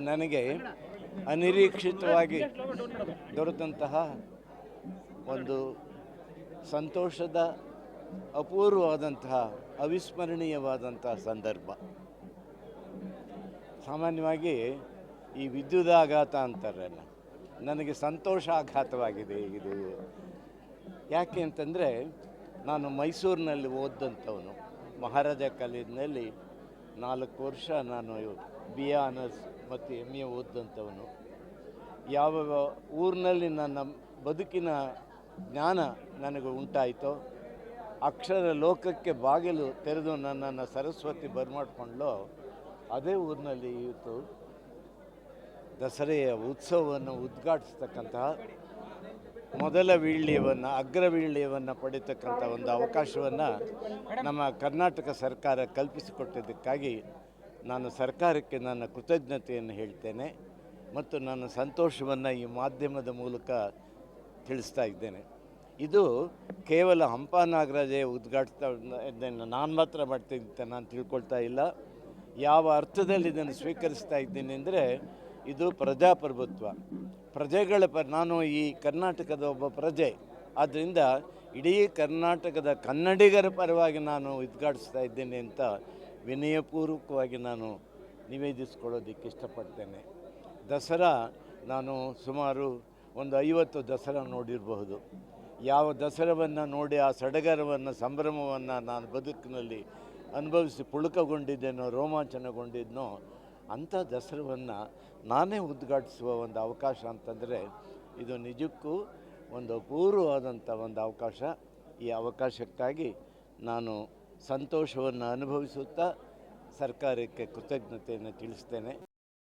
ನನಗೆ ಅನಿರೀಕ್ಷಿತವಾಗಿ ದೊರೆತಂತಹ ಒಂದು ಸಂತೋಷದ ಅಪೂರ್ವವಾದಂತಹ ಅವಿಸ್ಮರಣೀಯವಾದಂತಹ ಸಂದರ್ಭ. ಸಾಮಾನ್ಯವಾಗಿ ಈ ವಿದ್ಯುದಾಘಾತ ಅಂತಾರಲ್ಲ, ನನಗೆ ಸಂತೋಷಾಘಾತವಾಗಿದೆ ಇದು. ಯಾಕೆ ಅಂತಂದರೆ, ನಾನು ಮೈಸೂರಿನಲ್ಲಿ ಓದಂಥವನು. ಮಹಾರಾಜ ಕಾಲೇಜಿನಲ್ಲಿ 4 ವರ್ಷ ನಾನು BA ಆನರ್ಸ್ ಮತ್ತು MA ಓದಂಥವನು. ಯಾವ ಊರಿನಲ್ಲಿ ನನ್ನ ಬದುಕಿನ ಜ್ಞಾನ ನನಗೆ ಉಂಟಾಯಿತೋ, ಅಕ್ಷರ ಲೋಕಕ್ಕೆ ಬಾಗಿಲು ತೆರೆದು ನನ್ನನ್ನು ಸರಸ್ವತಿ ಬರಮಾಡ್ಕೊಂಡ್ಲೋ, ಅದೇ ಊರಿನಲ್ಲಿ ಇವತ್ತು ದಸರೆಯ ಉತ್ಸವವನ್ನು ಉದ್ಘಾಟಿಸ್ತಕ್ಕಂತಹ ಮೊದಲ ವೀಳ್ಯವನ್ನು ಅಗ್ರವೀಳ್ಯವನ್ನು ಪಡಿತಕ್ಕಂಥ ಒಂದು ಅವಕಾಶವನ್ನು ನಮ್ಮ ಕರ್ನಾಟಕ ಸರ್ಕಾರ ಕಲ್ಪಿಸಿಕೊಟ್ಟಿದ್ದಕ್ಕಾಗಿ ನಾನು ಸರ್ಕಾರಕ್ಕೆ ನನ್ನ ಕೃತಜ್ಞತೆಯನ್ನು ಹೇಳ್ತೇನೆ ಮತ್ತು ನನ್ನ ಸಂತೋಷವನ್ನು ಈ ಮಾಧ್ಯಮದ ಮೂಲಕ ತಿಳಿಸ್ತಾ ಇದ್ದೇನೆ. ಇದು ಕೇವಲ ಹಂಪ ನಾಗರಾಜೇ ಉದ್ಘಾಟಿಸ್ತಾ ಇದನ್ನು ನಾನು ಮಾತ್ರ ಮಾಡ್ತೀನಿ ಅಂತ ನಾನು ತಿಳ್ಕೊಳ್ತಾ ಇಲ್ಲ. ಯಾವ ಅರ್ಥದಲ್ಲಿ ಇದನ್ನು ಸ್ವೀಕರಿಸ್ತಾ ಇದ್ದೀನಿ ಅಂದರೆ, ಇದು ಪ್ರಜಾಪ್ರಭುತ್ವ, ಪ್ರಜೆಗಳ ನಾನು ಈ ಕರ್ನಾಟಕದ ಒಬ್ಬ ಪ್ರಜೆ. ಆದ್ದರಿಂದ ಇಡೀ ಕರ್ನಾಟಕದ ಕನ್ನಡಿಗರ ಪರವಾಗಿ ನಾನು ಉದ್ಘಾಟಿಸ್ತಾ ಇದ್ದೇನೆ ಅಂತ ವಿನಯಪೂರ್ವಕವಾಗಿ ನಾನು ನಿವೇದಿಸ್ಕೊಳ್ಳೋದಕ್ಕೆ ಇಷ್ಟಪಡ್ತೇನೆ. ದಸರಾ ನಾನು ಸುಮಾರು ಒಂದು 50 ದಸರಾ ನೋಡಿರಬಹುದು. ಯಾವ ದಸರಾವನ್ನು ನೋಡಿ ಆ ಸಡಗರವನ್ನು, ಸಂಭ್ರಮವನ್ನು ನಾನು ಬದುಕಿನಲ್ಲಿ ಅನುಭವಿಸಿ ಪುಳಕಗೊಂಡಿದ್ದೇನೋ, ರೋಮಾಂಚನಗೊಂಡಿದ್ದನೋ, ಅಂಥ ದಸರಾವನ್ನು ನಾನೇ ಉದ್ಘಾಟಿಸುವ ಒಂದು ಅವಕಾಶ ಅಂತಂದರೆ ಇದು ನಿಜಕ್ಕೂ ಒಂದು ಅಪೂರ್ವವಾದಂಥ ಒಂದು ಅವಕಾಶ. ಈ ಅವಕಾಶಕ್ಕಾಗಿ ನಾನು ಸಂತೋಷವನ್ನು ಅನುಭವಿಸುತ್ತಾ ಸರ್ಕಾರಕ್ಕೆ ಕೃತಜ್ಞತೆಯನ್ನು ತಿಳಿಸ್ತೇನೆ.